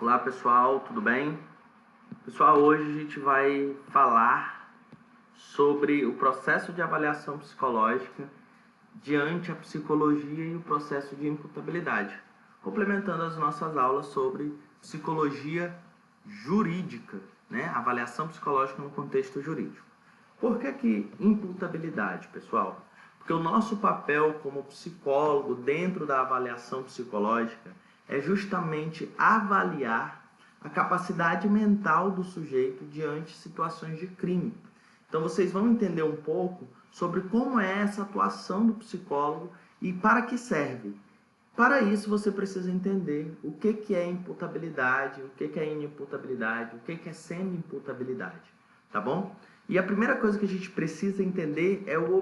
Olá pessoal, tudo bem? Pessoal, hoje a gente vai falar sobre o processo de avaliação psicológica diante a psicologia e o processo de imputabilidade, complementando as nossas aulas sobre psicologia jurídica, né? Avaliação psicológica no contexto jurídico. Por que imputabilidade, pessoal? Porque o nosso papel como psicólogo dentro da avaliação psicológica é justamente avaliar a capacidade mental do sujeito diante de situações de crime. Então vocês vão entender um pouco sobre como é essa atuação do psicólogo e para que serve. Para isso você precisa entender o que é imputabilidade, o que é inimputabilidade, o que é semi-imputabilidade, tá bom? E a primeira coisa que a gente precisa entender é o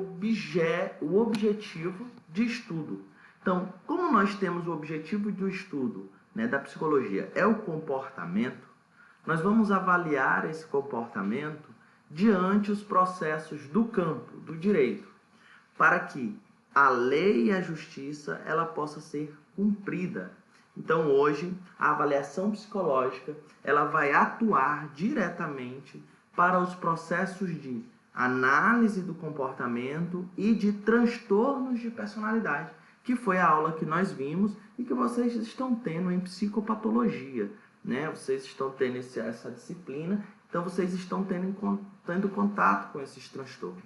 objetivo de estudo. Então, como nós temos o objetivo do estudo, né, da psicologia é o comportamento, nós vamos avaliar esse comportamento diante os processos do campo, do direito, para que a lei e a justiça ela possa ser cumprida. Então, hoje, a avaliação psicológica ela vai atuar diretamente para os processos de análise do comportamento e de transtornos de personalidade, que foi a aula que nós vimos e que vocês estão tendo em psicopatologia, né? Vocês estão tendo essa disciplina, então vocês estão tendo contato com esses transtornos.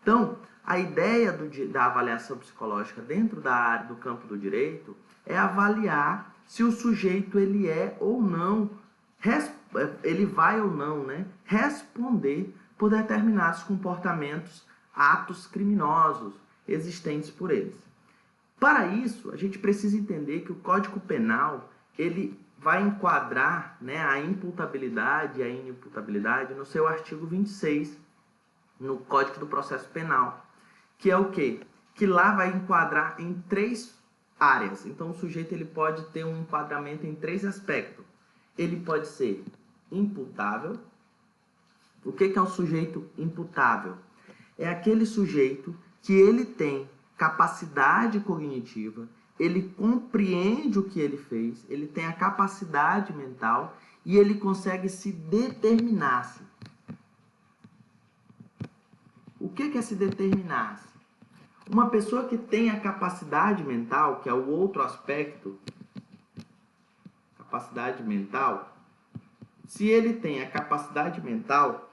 Então, a ideia da avaliação psicológica dentro da área do campo do direito é avaliar se o sujeito ele é ou não, ele vai ou não, né, responder por determinados comportamentos, atos criminosos existentes por eles. Para isso, a gente precisa entender que o Código Penal ele vai enquadrar, né, a imputabilidade e a inimputabilidade no seu artigo 26, no Código do Processo Penal, que é o quê? Que lá vai enquadrar em 3 áreas. Então, o sujeito ele pode ter um enquadramento em 3 aspectos. Ele pode ser imputável. O que é o sujeito imputável? É aquele sujeito que ele tem capacidade cognitiva, ele compreende o que ele fez, ele tem a capacidade mental e ele consegue se determinar-se. O que é se determinar-se? Uma pessoa que tem a capacidade mental, que é o outro aspecto, capacidade mental, se ele tem a capacidade mental,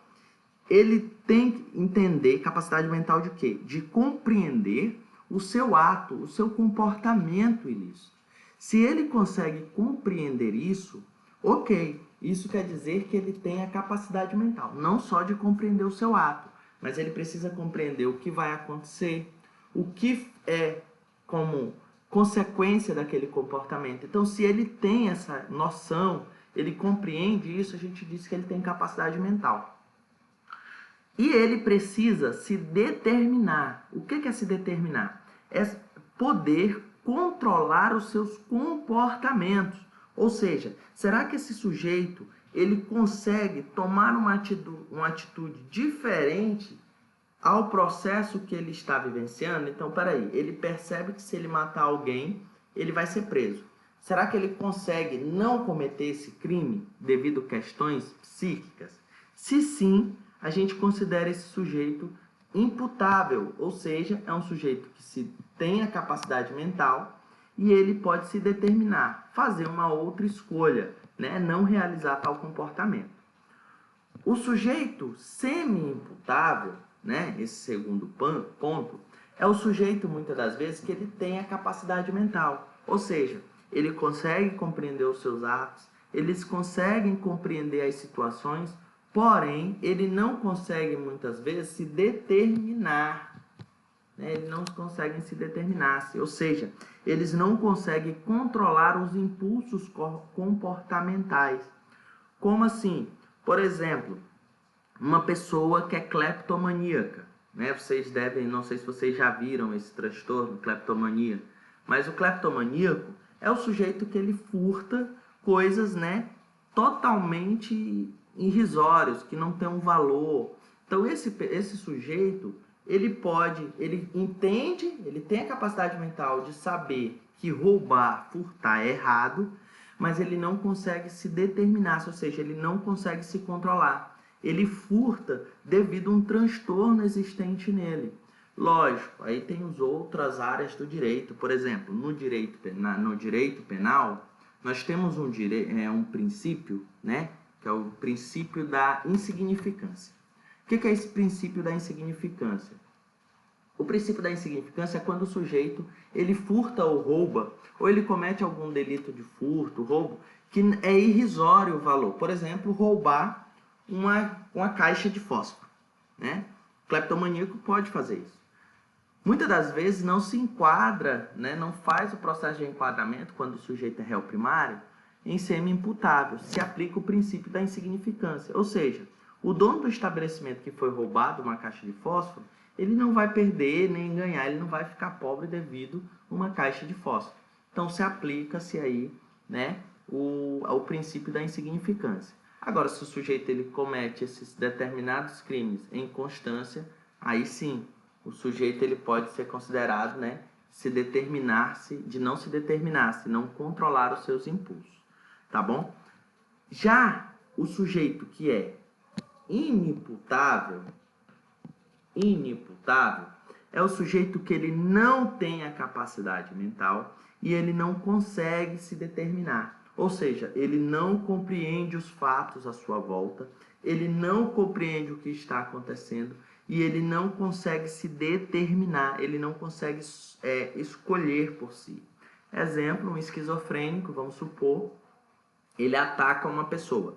ele tem que entender capacidade mental de quê? De compreender o seu ato, o seu comportamento ilícito. Se ele consegue compreender isso, ok, isso quer dizer que ele tem a capacidade mental, não só de compreender o seu ato, mas ele precisa compreender o que vai acontecer, o que é como consequência daquele comportamento. Então, se ele tem essa noção, ele compreende isso, a gente diz que ele tem capacidade mental. E ele precisa se determinar. O que é se determinar? É poder controlar os seus comportamentos. Ou seja, será que esse sujeito ele consegue tomar uma atitude diferente ao processo que ele está vivenciando? Então, peraí, ele percebe que se ele matar alguém, ele vai ser preso. Será que ele consegue não cometer esse crime devido a questões psíquicas? Se sim, a gente considera esse sujeito imputável, ou seja, é um sujeito que tem a capacidade mental e ele pode se determinar, fazer uma outra escolha, né? Não realizar tal comportamento. O sujeito semi-imputável, né? Esse segundo ponto, é o sujeito, muitas das vezes, que ele tem a capacidade mental, ou seja, ele consegue compreender os seus atos, eles conseguem compreender as situações, porém, ele não consegue, muitas vezes, se determinar. Né? Eles não conseguem se determinar, ou seja, eles não conseguem controlar os impulsos comportamentais. Como assim? Por exemplo, uma pessoa que é cleptomaníaca. Né? Vocês devem, não sei se vocês já viram esse transtorno, cleptomania, mas o cleptomaníaco é o sujeito que ele furta coisas, né, totalmente irrisórios, que não tem um valor. Então, esse sujeito, ele entende, ele tem a capacidade mental de saber que roubar, furtar é errado, mas ele não consegue se determinar, ou seja, ele não consegue se controlar. Ele furta devido a um transtorno existente nele. Lógico, aí tem as outras áreas do direito. Por exemplo, no direito penal, nós temos um princípio, né, que é o princípio da insignificância. O que é esse princípio da insignificância? O princípio da insignificância é quando o sujeito ele furta ou rouba, ou ele comete algum delito de furto, roubo, que é irrisório o valor. Por exemplo, roubar uma caixa de fósforo, né? O cleptomaníaco pode fazer isso. Muitas das vezes não se enquadra, né, não faz o processo de enquadramento, quando o sujeito é réu primário, em semi-imputável. Se aplica o princípio da insignificância. Ou seja, o dono do estabelecimento que foi roubado uma caixa de fósforo, ele não vai perder nem ganhar, ele não vai ficar pobre devido a uma caixa de fósforo. Então, se aplica-se aí, né, o princípio da insignificância. Agora, se o sujeito ele comete esses determinados crimes em constância, aí sim, o sujeito ele pode ser considerado, né, não se determinar, se não controlar os seus impulsos, tá bom? Já o sujeito que é inimputável é o sujeito que ele não tem a capacidade mental e ele não consegue se determinar. Ou seja, ele não compreende os fatos à sua volta, ele não compreende o que está acontecendo e ele não consegue se determinar, ele não consegue escolher por si. Exemplo, um esquizofrênico, vamos supor, ele ataca uma pessoa.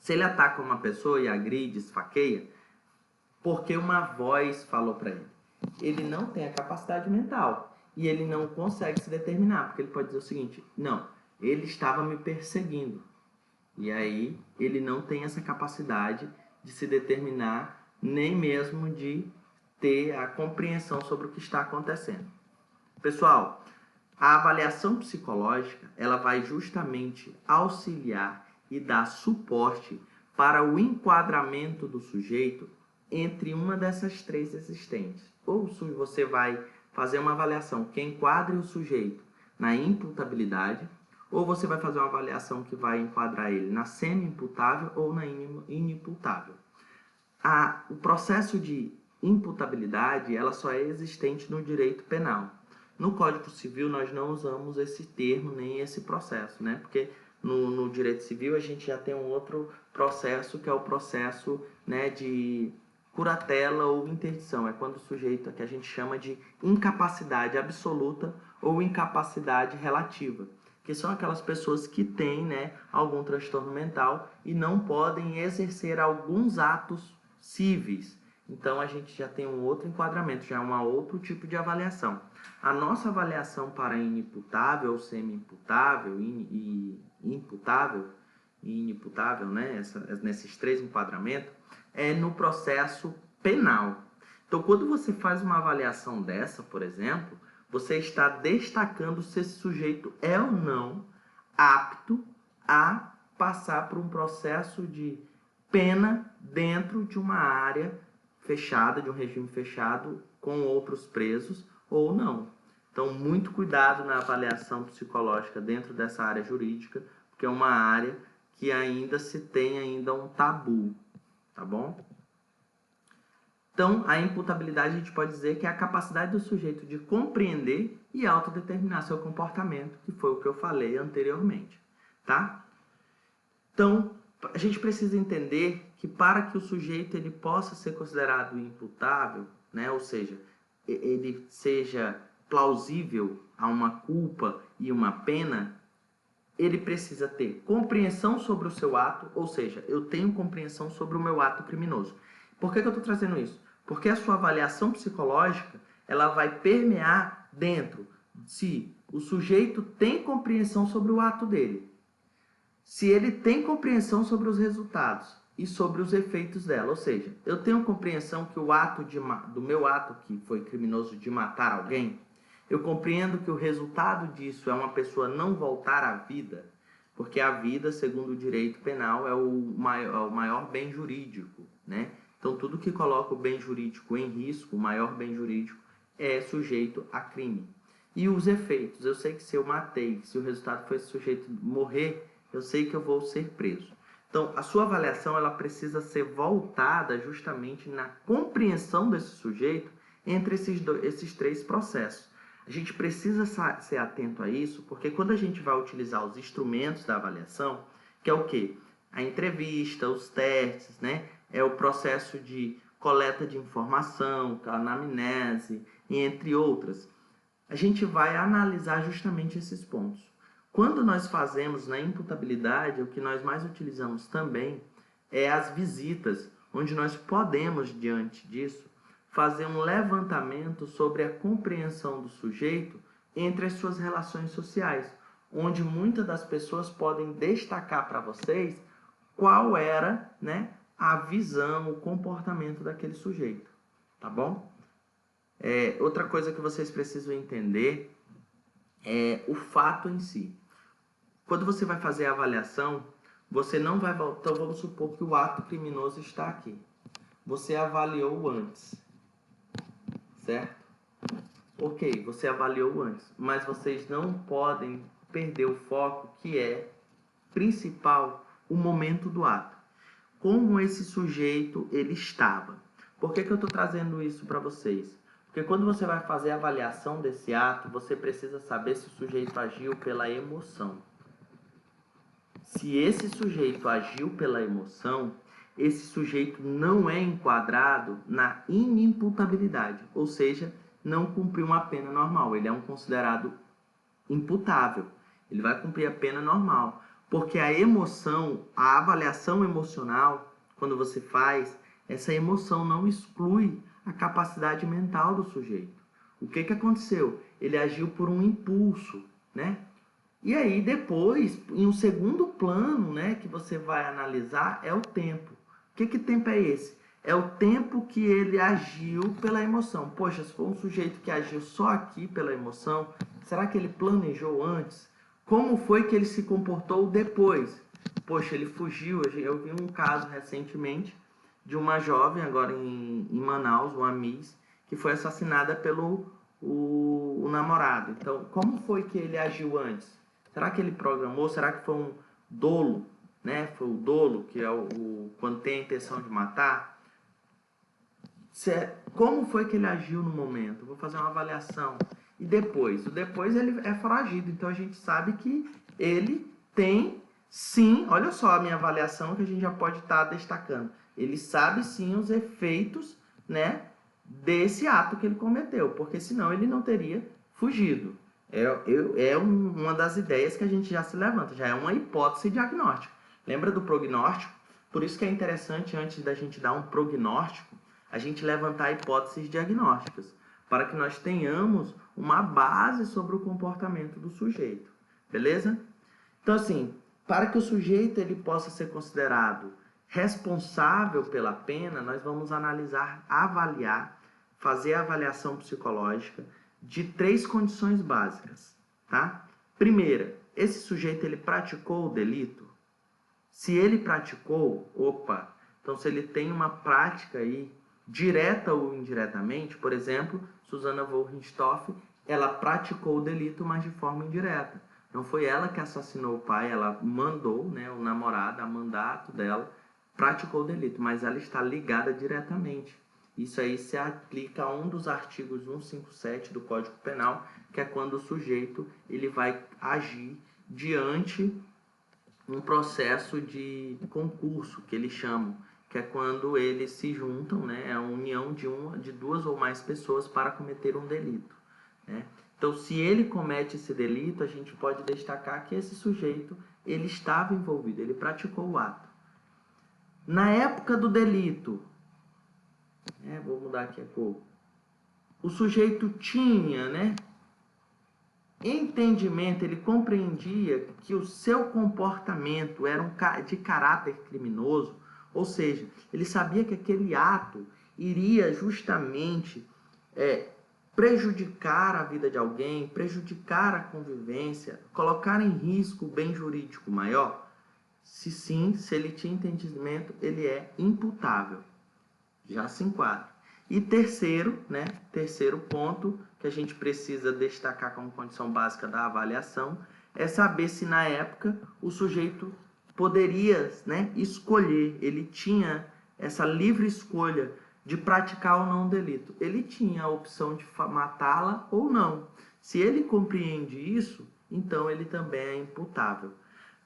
Se ele ataca uma pessoa e agride, esfaqueia, porque uma voz falou para ele. Ele não tem a capacidade mental e ele não consegue se determinar, porque ele pode dizer o seguinte: não, ele estava me perseguindo. E aí ele não tem essa capacidade de se determinar, nem mesmo de ter a compreensão sobre o que está acontecendo. Pessoal, a avaliação psicológica, ela vai justamente auxiliar e dar suporte para o enquadramento do sujeito entre uma dessas três existentes. Ou você vai fazer uma avaliação que enquadre o sujeito na imputabilidade, ou você vai fazer uma avaliação que vai enquadrar ele na semi-imputável ou na inimputável. O processo de imputabilidade, ela só é existente no direito penal. No Código Civil, nós não usamos esse termo nem esse processo, né? Porque no direito civil a gente já tem um outro processo, que é o processo, né, de curatela ou interdição. É quando o sujeito, que a gente chama de incapacidade absoluta ou incapacidade relativa, que são aquelas pessoas que têm, né, algum transtorno mental e não podem exercer alguns atos cíveis. Então a gente já tem um outro enquadramento, já é um outro tipo de avaliação. A nossa avaliação para inimputável ou semi-imputável e imputável e inimputável, né, nesses três enquadramentos, é no processo penal. Então, quando você faz uma avaliação dessa, por exemplo, você está destacando se esse sujeito é ou não apto a passar por um processo de pena dentro de uma área fechada, de um regime fechado, com outros presos ou não. Então, muito cuidado na avaliação psicológica dentro dessa área jurídica, porque é uma área que ainda se tem ainda um tabu, tá bom? Então, a imputabilidade a gente pode dizer que é a capacidade do sujeito de compreender e autodeterminar seu comportamento, que foi o que eu falei anteriormente, tá? Então, a gente precisa entender que para que o sujeito ele possa ser considerado imputável, né, ou seja, ele seja plausível a uma culpa e uma pena, ele precisa ter compreensão sobre o seu ato, ou seja, eu tenho compreensão sobre o meu ato criminoso. Por que eu estou trazendo isso? Porque a sua avaliação psicológica, ela vai permear dentro se o sujeito tem compreensão sobre o ato dele, se ele tem compreensão sobre os resultados e sobre os efeitos dela. Ou seja, eu tenho compreensão que o ato do meu ato que foi criminoso de matar alguém, eu compreendo que o resultado disso é uma pessoa não voltar à vida, porque a vida, segundo o direito penal, é o maior bem jurídico, né? Então, tudo que coloca o bem jurídico em risco, o maior bem jurídico, é sujeito a crime. E os efeitos, eu sei que se eu matei, se o resultado foi esse sujeito morrer, eu sei que eu vou ser preso. Então, a sua avaliação ela precisa ser voltada justamente na compreensão desse sujeito entre esses três processos. A gente precisa ser atento a isso, porque quando a gente vai utilizar os instrumentos da avaliação, que é o quê? A entrevista, os testes, né? É o processo de coleta de informação, a anamnese, entre outras. A gente vai analisar justamente esses pontos. Quando nós fazemos na imputabilidade, o que nós mais utilizamos também é as visitas, onde nós podemos, diante disso, fazer um levantamento sobre a compreensão do sujeito entre as suas relações sociais, onde muitas das pessoas podem destacar para vocês qual era, né, a visão, o comportamento daquele sujeito, tá bom? Outra coisa que vocês precisam entender é o fato em si. Quando você vai fazer a avaliação, você não vai voltar. Então vamos supor que o ato criminoso está aqui. Você avaliou antes, certo? Ok, você avaliou antes, mas vocês não podem perder o foco que é principal, o momento do ato. Como esse sujeito ele estava. Por que eu estou trazendo isso para vocês? Porque quando você vai fazer a avaliação desse ato, você precisa saber se o sujeito agiu pela emoção. Se esse sujeito agiu pela emoção, esse sujeito não é enquadrado na inimputabilidade, ou seja, não cumpriu uma pena normal, ele é um considerado imputável, ele vai cumprir a pena normal, porque a emoção, a avaliação emocional, quando você faz, essa emoção não exclui a capacidade mental do sujeito. O que aconteceu? Ele agiu por um impulso, né? E aí depois, em um segundo plano, né, que você vai analisar, é o tempo. Que tempo é esse? É o tempo que ele agiu pela emoção. Poxa, se for um sujeito que agiu só aqui pela emoção, será que ele planejou antes? Como foi que ele se comportou depois? Poxa, ele fugiu. Eu vi um caso recentemente de uma jovem, agora em Manaus, uma Miss, que foi assassinada pelo o namorado. Então, como foi que ele agiu antes? Será que ele programou? Será que foi um dolo? Né? Foi o dolo, que é quando tem a intenção de matar? Como foi que ele agiu no momento? Vou fazer uma avaliação. E depois? O depois ele é foragido. Então a gente sabe que ele tem, sim, olha só a minha avaliação que a gente já pode estar destacando. Ele sabe sim os efeitos, né, desse ato que ele cometeu, porque senão ele não teria fugido. Uma das ideias que a gente já se levanta, já é uma hipótese diagnóstica. Lembra do prognóstico? Por isso que é interessante, antes da gente dar um prognóstico, a gente levantar hipóteses diagnósticas, para que nós tenhamos uma base sobre o comportamento do sujeito. Beleza? Então, assim, para que o sujeito ele possa ser considerado responsável pela pena, nós vamos analisar, avaliar, fazer a avaliação psicológica de 3 condições básicas, tá? Primeira, esse sujeito ele praticou o delito? Se ele praticou, então se ele tem uma prática aí, direta ou indiretamente, por exemplo, Susana von Richthofen, ela praticou o delito, mas de forma indireta. Não foi ela que assassinou o pai, ela mandou, né, o namorado, a mandato dela, praticou o delito, mas ela está ligada diretamente. Isso aí se aplica a um dos artigos 157 do Código Penal, que é quando o sujeito ele vai agir diante um processo de concurso, que eles chamam, que é quando eles se juntam, né, é a união de 2 ou mais pessoas para cometer um delito, né? Então, se ele comete esse delito, a gente pode destacar que esse sujeito ele estava envolvido, ele praticou o ato. Na época do delito, vou mudar aqui a cor, o sujeito tinha, né, entendimento, ele compreendia que o seu comportamento era de caráter criminoso, ou seja, ele sabia que aquele ato iria justamente prejudicar a vida de alguém, prejudicar a convivência, colocar em risco o bem jurídico maior. Se sim, se ele tinha entendimento, ele é imputável. Já se enquadra. E terceiro ponto, que a gente precisa destacar como condição básica da avaliação é saber se na época o sujeito poderia, né, escolher, ele tinha essa livre escolha de praticar ou não o delito. Ele tinha a opção de matá-la ou não. Se ele compreende isso, então ele também é imputável.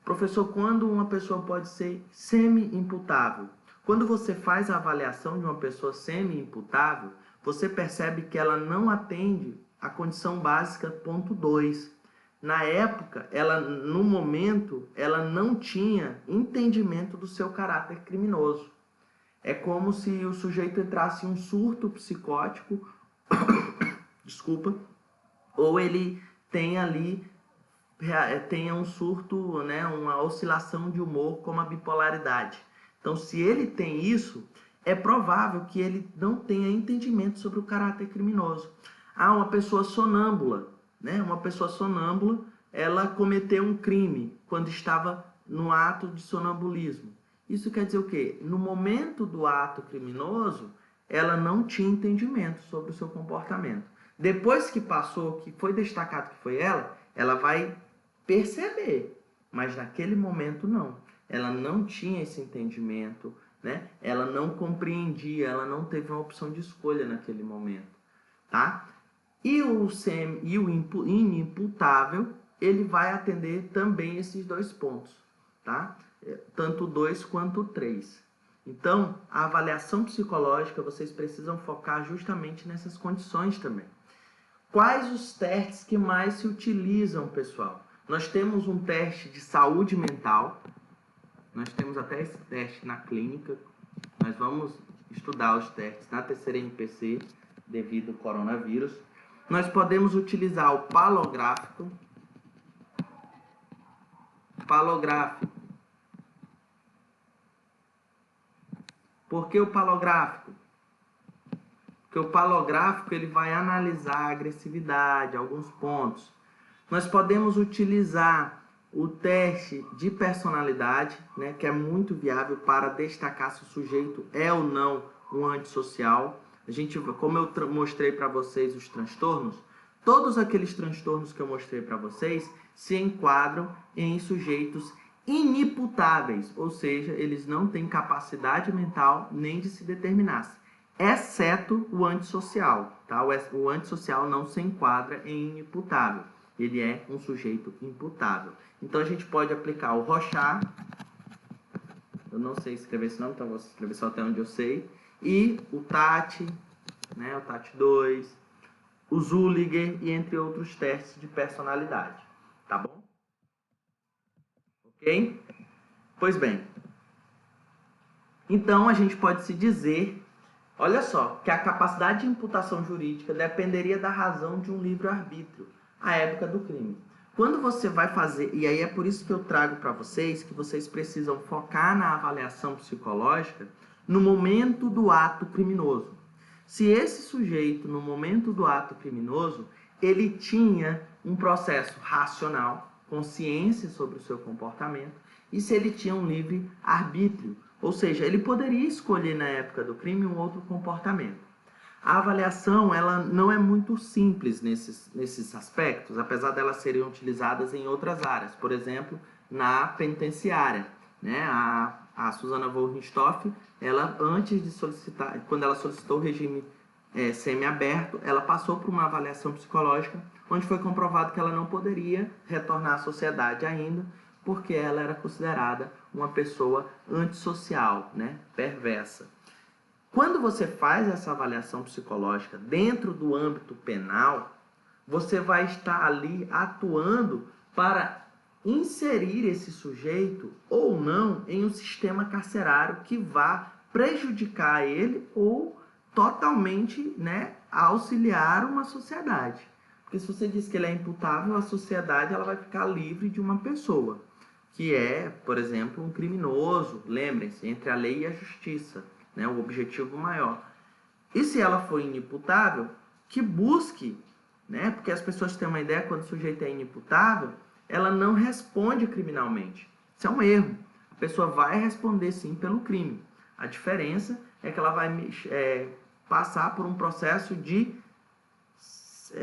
Professor, quando uma pessoa pode ser semi-imputável? Quando você faz a avaliação de uma pessoa semi-imputável, você percebe que ela não atende à condição básica ponto 2. Na época, no momento, ela não tinha entendimento do seu caráter criminoso. É como se o sujeito entrasse em um surto psicótico, desculpa, ou ele tenha um surto, né, uma oscilação de humor como a bipolaridade. Então, se ele tem isso, é provável que ele não tenha entendimento sobre o caráter criminoso. Uma pessoa sonâmbula, né? Uma pessoa sonâmbula, ela cometeu um crime quando estava no ato de sonambulismo. Isso quer dizer o quê? No momento do ato criminoso, ela não tinha entendimento sobre o seu comportamento. Depois que passou, que foi destacado que foi ela vai perceber, mas naquele momento não. Ela não tinha esse entendimento, né? Ela não compreendia, ela não teve uma opção de escolha naquele momento, tá? E o inimputável, ele vai atender também esses dois pontos, tá? Tanto o 2 quanto o 3. Então, a avaliação psicológica, vocês precisam focar justamente nessas condições também. Quais os testes que mais se utilizam, pessoal? Nós temos um teste de saúde mental. Nós temos até esse teste na clínica. Nós vamos estudar os testes na terceira NPC devido ao coronavírus. Nós podemos utilizar o palográfico. Por que o palográfico? Porque o palográfico ele vai analisar a agressividade, alguns pontos. Nós podemos utilizar o teste de personalidade, né, que é muito viável para destacar se o sujeito é ou não um antissocial. Como eu mostrei para vocês os transtornos, todos aqueles transtornos que eu mostrei para vocês se enquadram em sujeitos inimputáveis, ou seja, eles não têm capacidade mental nem de se determinar, exceto o antissocial, tá? O antissocial não se enquadra em inimputável, ele é um sujeito imputável. Então a gente pode aplicar o Rorschach, eu não sei escrever esse nome, então vou escrever só até onde eu sei, e o TAT, né, o TAT 2, o Zülliger e entre outros testes de personalidade, tá bom? Ok? Pois bem, então a gente pode se dizer, olha só, que a capacidade de imputação jurídica dependeria da razão de um livre-arbítrio à época do crime. Quando você vai fazer, e aí é por isso que eu trago para vocês, que vocês precisam focar na avaliação psicológica no momento do ato criminoso. Se esse sujeito, no momento do ato criminoso, ele tinha um processo racional, consciência sobre o seu comportamento, e se ele tinha um livre-arbítrio, ou seja, ele poderia escolher na época do crime um outro comportamento. A avaliação ela não é muito simples nesses aspectos, apesar delas serem utilizadas em outras áreas. Por exemplo, na penitenciária, né? A Susana von Richthofen, ela antes de solicitar, quando ela solicitou o regime semiaberto, ela passou por uma avaliação psicológica, onde foi comprovado que ela não poderia retornar à sociedade ainda, porque ela era considerada uma pessoa antissocial, né? Perversa. Quando você faz essa avaliação psicológica dentro do âmbito penal, você vai estar ali atuando para inserir esse sujeito ou não em um sistema carcerário que vá prejudicar ele ou totalmente, né, auxiliar uma sociedade. Porque se você diz que ele é imputável, a sociedade ela vai ficar livre de uma pessoa que é, por exemplo, um criminoso, lembrem-se, entre a lei e a justiça. Né, o objetivo maior. E se ela for inimputável, que busque, né, porque as pessoas têm uma ideia, quando o sujeito é inimputável, ela não responde criminalmente. Isso é um erro. A pessoa vai responder sim pelo crime. A diferença é que ela vai passar por um processo de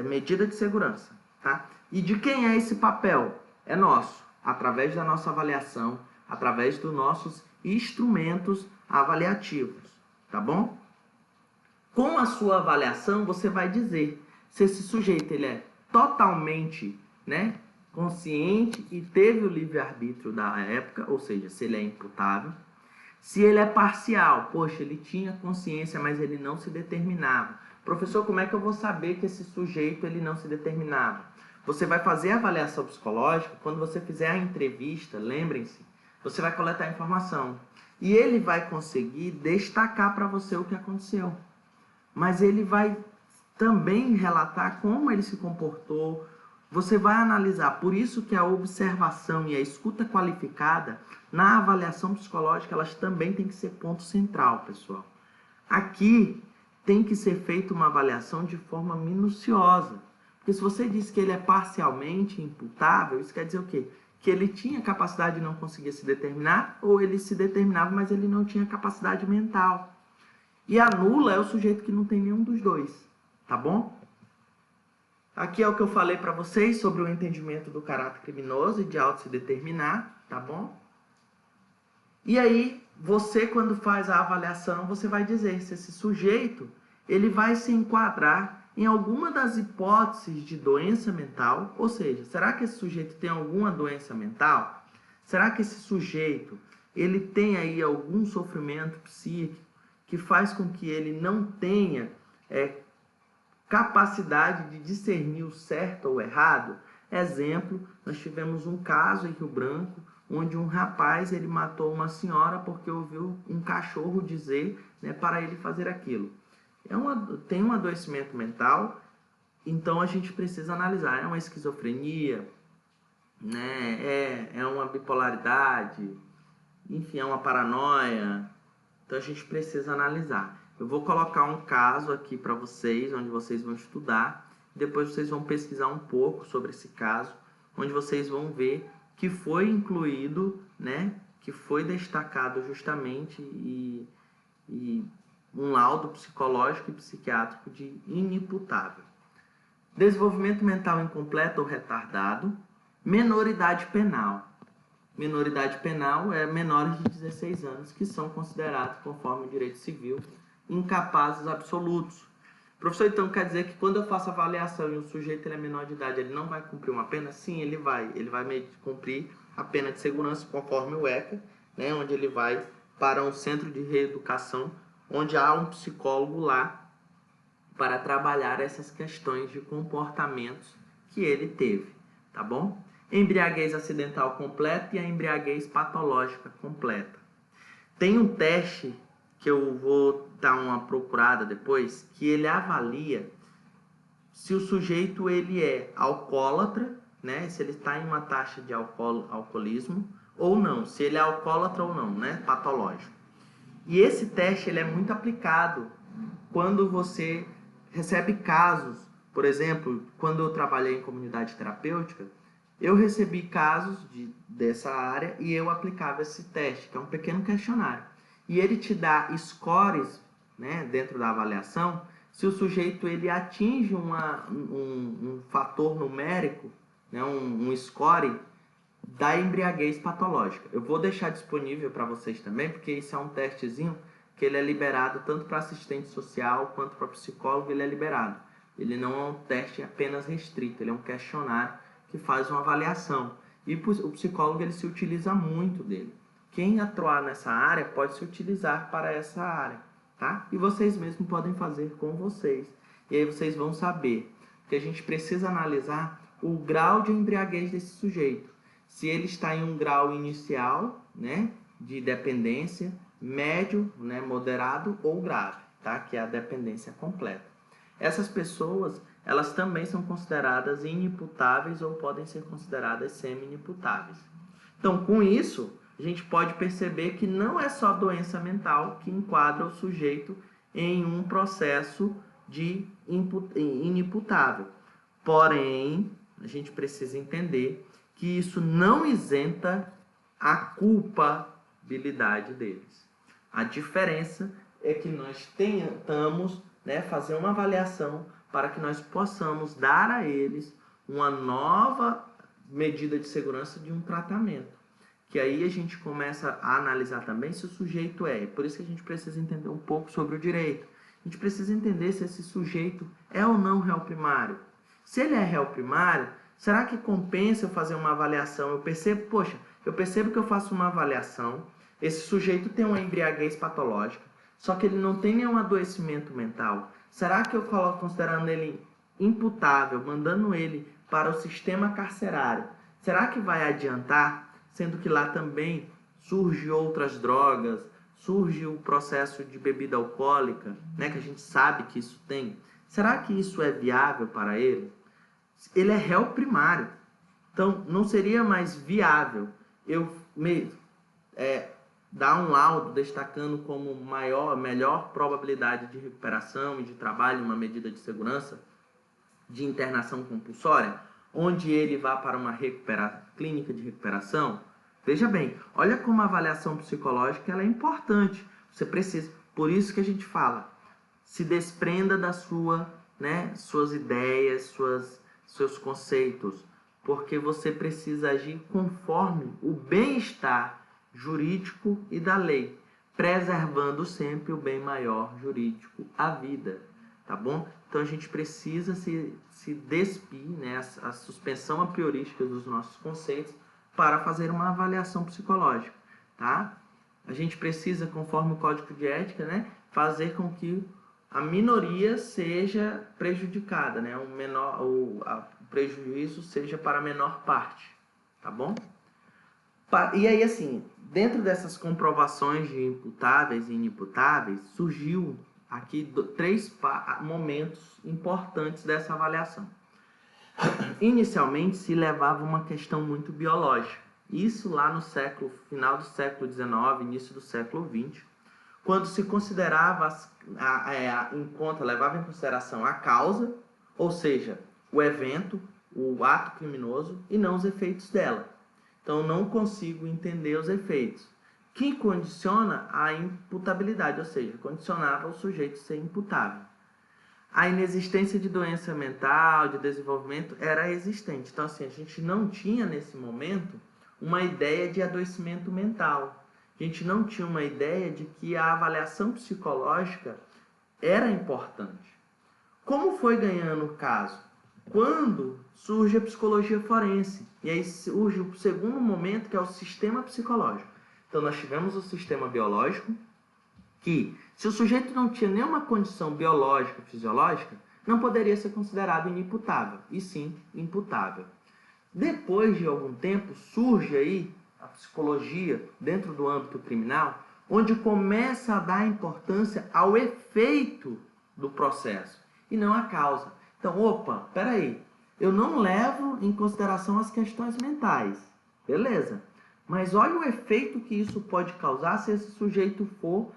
medida de segurança, tá? E de quem é esse papel? É nosso, através da nossa avaliação, através dos nossos instrumentos avaliativos, tá bom? Com a sua avaliação, você vai dizer se esse sujeito ele é totalmente, né, consciente e teve o livre-arbítrio da época, ou seja, se ele é imputável. Se ele é parcial, poxa, ele tinha consciência, mas ele não se determinava. Professor, como é que eu vou saber que esse sujeito ele não se determinava? Você vai fazer a avaliação psicológica, quando você fizer a entrevista, lembrem-se, você vai coletar informação. E ele vai conseguir destacar para você o que aconteceu. Mas ele vai também relatar como ele se comportou. Você vai analisar. Por isso que a observação e a escuta qualificada na avaliação psicológica, elas também têm que ser ponto central, pessoal. Aqui tem que ser feita uma avaliação de forma minuciosa. Porque se você diz que ele é parcialmente imputável, isso quer dizer o quê? Que ele tinha capacidade e não conseguia se determinar, ou ele se determinava, mas ele não tinha capacidade mental. E a nula é o sujeito que não tem nenhum dos dois, tá bom? Aqui é o que eu falei para vocês sobre o entendimento do caráter criminoso e de auto se determinar, tá bom? E aí, você quando faz a avaliação, você vai dizer se esse sujeito, ele vai se enquadrar em alguma das hipóteses de doença mental, ou seja, será que esse sujeito tem alguma doença mental? Será que esse sujeito, ele tem aí algum sofrimento psíquico que faz com que ele não tenha capacidade de discernir o certo ou o errado? Exemplo, nós tivemos um caso em Rio Branco, onde um rapaz ele matou uma senhora porque ouviu um cachorro dizer, né, para ele fazer aquilo. Tem um adoecimento mental, então a gente precisa analisar. É uma esquizofrenia, né, é uma bipolaridade, enfim, é uma paranoia. Então a gente precisa analisar. Eu vou colocar um caso aqui para vocês, onde vocês vão estudar. Depois vocês vão pesquisar um pouco sobre esse caso, onde vocês vão ver que foi incluído, né, que foi destacado justamente e um laudo psicológico e psiquiátrico de inimputável. Desenvolvimento mental incompleto ou retardado. Menoridade penal. Menoridade penal é menores de 16 anos que são considerados, conforme o direito civil, incapazes absolutos. Professor, então quer dizer que quando eu faço avaliação e o sujeito ele é menor de idade, ele não vai cumprir uma pena? Sim, ele vai cumprir a pena de segurança conforme o ECA, né, onde ele vai para um centro de reeducação, onde há um psicólogo lá para trabalhar essas questões de comportamentos que ele teve, tá bom? Embriaguez acidental completa e a embriaguez patológica completa. Tem um teste que eu vou dar uma procurada depois, que ele avalia se o sujeito ele é alcoólatra, né? Se ele está em uma taxa de alcoolismo ou não, se ele é alcoólatra ou não, né? Patológico. E esse teste ele é muito aplicado quando você recebe casos. Por exemplo, quando eu trabalhei em comunidade terapêutica, eu recebi casos dessa área e eu aplicava esse teste, que é um pequeno questionário. E ele te dá scores, né, dentro da avaliação, se o sujeito ele atinge um fator numérico, né, um score da embriaguez patológica. Eu vou deixar disponível para vocês também, porque isso é um testezinho que ele é liberado tanto para assistente social quanto para psicólogo, ele é liberado. Ele não é um teste apenas restrito, ele é um questionário que faz uma avaliação. E o psicólogo ele se utiliza muito dele. Quem atuar nessa área pode se utilizar para essa área, tá? E vocês mesmos podem fazer com vocês. E aí vocês vão saber que a gente precisa analisar o grau de embriaguez desse sujeito. Se ele está em um grau inicial, né, de dependência, médio, né, moderado ou grave, tá? Que é a dependência completa. Essas pessoas, elas também são consideradas inimputáveis ou podem ser consideradas semi-inimputáveis. Então, com isso, a gente pode perceber que não é só doença mental que enquadra o sujeito em um processo de inimputável. Porém, a gente precisa entender que isso não isenta a culpabilidade deles. A diferença é que nós tentamos, né, fazer uma avaliação para que nós possamos dar a eles uma nova medida de segurança de um tratamento. Que aí a gente começa a analisar também se o sujeito por isso que a gente precisa entender um pouco sobre o direito. A gente precisa entender se esse sujeito é ou não réu primário. Se ele é réu primário, será que compensa eu fazer uma avaliação? Eu percebo que eu faço uma avaliação, esse sujeito tem uma embriaguez patológica, só que ele não tem nenhum adoecimento mental. Será que eu coloco considerando ele imputável, mandando ele para o sistema carcerário? Será que vai adiantar, sendo que lá também surge outras drogas, surge o processo de bebida alcoólica, né, que a gente sabe que isso tem? Será que isso é viável para ele? Ele é réu primário. Então, não seria mais viável eu dar um laudo destacando como melhor probabilidade de recuperação e de trabalho, uma medida de segurança de internação compulsória, onde ele vá para uma clínica de recuperação? Veja bem, olha como a avaliação psicológica ela é importante. Você precisa, por isso que a gente fala, se desprenda da suas ideias, seus conceitos, porque você precisa agir conforme o bem-estar jurídico e da lei, preservando sempre o bem maior jurídico, a vida, tá bom? Então a gente precisa se despir, né, a suspensão a priorística dos nossos conceitos para fazer uma avaliação psicológica, tá? A gente precisa, conforme o Código de Ética, né, fazer com que a minoria seja prejudicada, né? O prejuízo seja para a menor parte, tá bom? E aí, assim, dentro dessas comprovações de imputáveis e inimputáveis, surgiu aqui 3 momentos importantes dessa avaliação. Inicialmente, se levava uma questão muito biológica. Isso lá no final do século XIX, início do século XX, quando se considerava, levava em consideração a causa, ou seja, o evento, o ato criminoso, e não os efeitos dela. Então, não consigo entender os efeitos. Que condiciona a imputabilidade, ou seja, condicionava o sujeito a ser imputável. A inexistência de doença mental, de desenvolvimento, era existente. Então, assim, a gente não tinha, nesse momento, uma ideia de adoecimento mental. A gente não tinha uma ideia de que a avaliação psicológica era importante. Como foi ganhando o caso? Quando surge a psicologia forense. E aí surge o segundo momento, que é o sistema psicológico. Então, nós tivemos o sistema biológico, que, se o sujeito não tinha nenhuma condição biológica, fisiológica, não poderia ser considerado inimputável, e sim imputável. Depois de algum tempo, surge aí a psicologia dentro do âmbito criminal, onde começa a dar importância ao efeito do processo, e não à causa. Então, peraí, eu não levo em consideração as questões mentais, beleza, mas olha o efeito que isso pode causar se esse sujeito for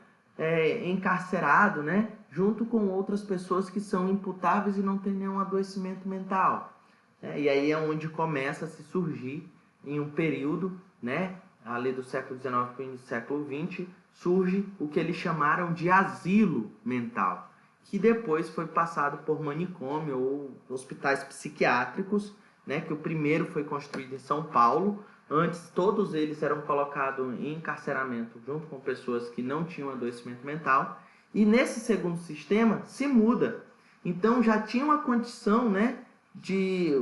encarcerado, né, junto com outras pessoas que são imputáveis e não têm nenhum adoecimento mental. E aí é onde começa a se surgir, em um período, né, ali do século XIX para o século XX, surge o que eles chamaram de asilo mental, que depois foi passado por manicômio ou hospitais psiquiátricos, né, que o primeiro foi construído em São Paulo. Antes, todos eles eram colocados em encarceramento junto com pessoas que não tinham adoecimento mental. E nesse segundo sistema, se muda. Então, já tinha uma condição, né,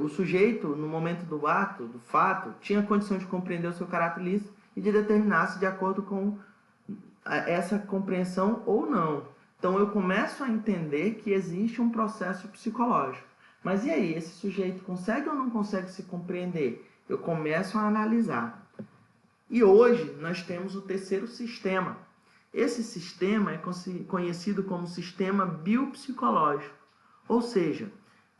o sujeito, no momento do fato, tinha condição de compreender o seu caráter ilícito e de determinar-se de acordo com essa compreensão ou não. Então, eu começo a entender que existe um processo psicológico. Mas e aí, esse sujeito consegue ou não consegue se compreender? Eu começo a analisar. E hoje nós temos o terceiro sistema. Esse sistema é conhecido como sistema biopsicológico. Ou seja,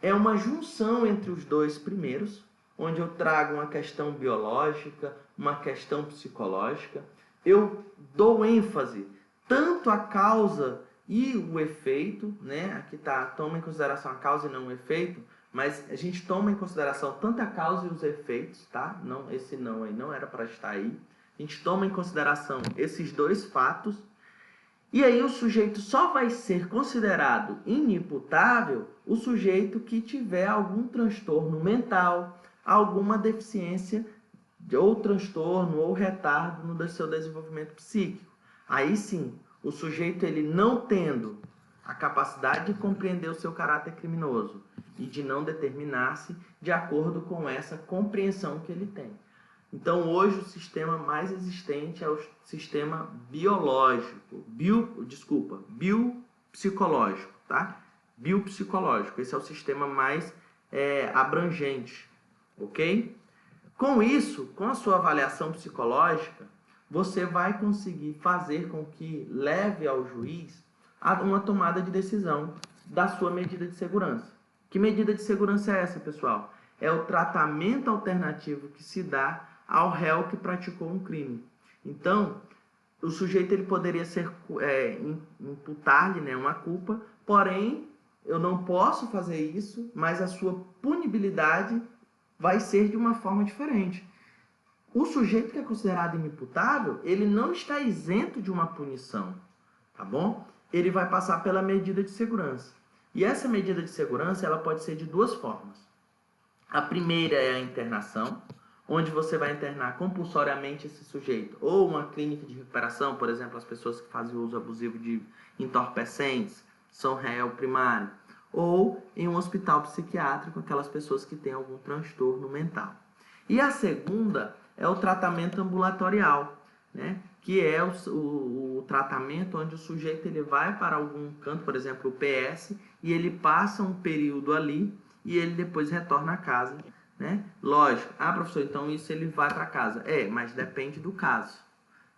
é uma junção entre os dois primeiros, onde eu trago uma questão biológica, uma questão psicológica. Eu dou ênfase tanto à causa e o efeito, né? Aqui está, toma em consideração a causa e não o efeito, mas a gente toma em consideração tanto a causa e os efeitos, tá? Não, esse não aí não era para estar aí. A gente toma em consideração esses dois fatos E aí o sujeito só vai ser considerado inimputável o sujeito que tiver algum transtorno mental, alguma deficiência ou transtorno ou retardo no seu desenvolvimento psíquico. Aí sim, o sujeito, ele não tendo a capacidade de compreender o seu caráter criminoso e de não determinar-se de acordo com essa compreensão que ele tem. Então, hoje, o sistema mais existente é o sistema biológico, biopsicológico, tá? Biopsicológico, esse é o sistema mais abrangente, ok? Com isso, com a sua avaliação psicológica, você vai conseguir fazer com que leve ao juiz a uma tomada de decisão da sua medida de segurança. Que medida de segurança é essa, pessoal? É o tratamento alternativo que se dá ao réu que praticou um crime. Então, o sujeito ele poderia ser imputar-lhe, né, uma culpa, porém, eu não posso fazer isso, mas a sua punibilidade vai ser de uma forma diferente. O sujeito que é considerado inimputável, ele não está isento de uma punição, tá bom? Ele vai passar pela medida de segurança. E essa medida de segurança, ela pode ser de duas formas. A primeira é a internação, onde você vai internar compulsoriamente esse sujeito, ou uma clínica de recuperação, por exemplo, as pessoas que fazem uso abusivo de entorpecentes, são réu primário, ou em um hospital psiquiátrico, aquelas pessoas que têm algum transtorno mental. E a segunda é o tratamento ambulatorial, né? Que é o tratamento onde o sujeito ele vai para algum canto, por exemplo, o PS, e ele passa um período ali e ele depois retorna a casa, né? Lógico, professor, então isso ele vai para casa. Mas depende do caso.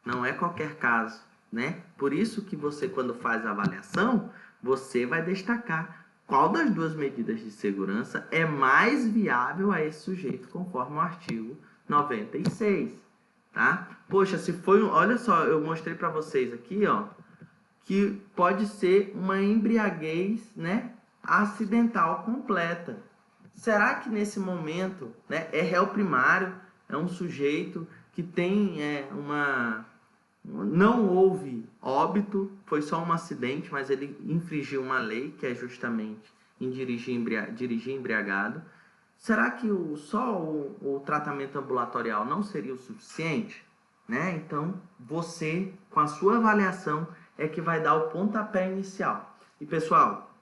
Não é qualquer caso, né? Por isso que você, quando faz a avaliação, você vai destacar qual das duas medidas de segurança é mais viável a esse sujeito, conforme o artigo 96, tá? Poxa, se foi olha só, eu mostrei para vocês aqui, ó, que pode ser uma embriaguez, né, acidental completa. Será que nesse momento, né, é réu primário, é um sujeito que tem não houve óbito, foi só um acidente, mas ele infringiu uma lei, que é justamente em dirigir embriagado. Será que só o tratamento ambulatorial não seria o suficiente? Né? Então, você, com a sua avaliação, é que vai dar o pontapé inicial. E, pessoal,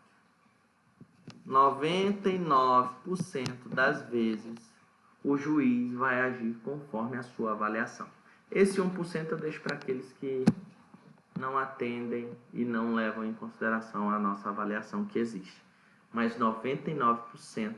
99% das vezes o juiz vai agir conforme a sua avaliação. Esse 1% eu deixo para aqueles que não atendem e não levam em consideração a nossa avaliação que existe. Mas 99%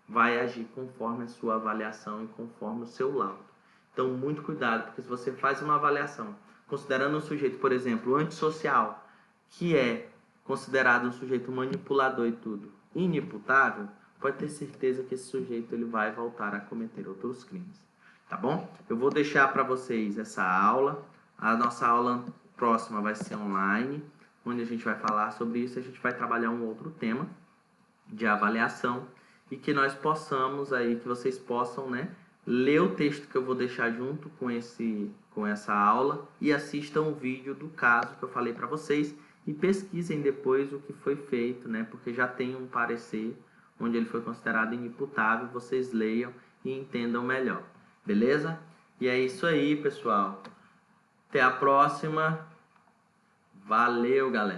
vai agir conforme a sua avaliação e conforme o seu laudo. Então, muito cuidado, porque se você faz uma avaliação considerando um sujeito, por exemplo, antissocial, que é considerado um sujeito manipulador e tudo, inimputável, pode ter certeza que esse sujeito ele vai voltar a cometer outros crimes. Tá bom? Eu vou deixar para vocês essa aula. A nossa aula próxima vai ser online, onde a gente vai falar sobre isso. A gente vai trabalhar um outro tema de avaliação e que nós possamos aí, que vocês possam, né, ler o texto que eu vou deixar junto com essa aula e assistam o vídeo do caso que eu falei para vocês e pesquisem depois o que foi feito, né, porque já tem um parecer onde ele foi considerado inimputável. Vocês leiam e entendam melhor. Beleza? E é isso aí, pessoal. Até a próxima. Valeu, galera.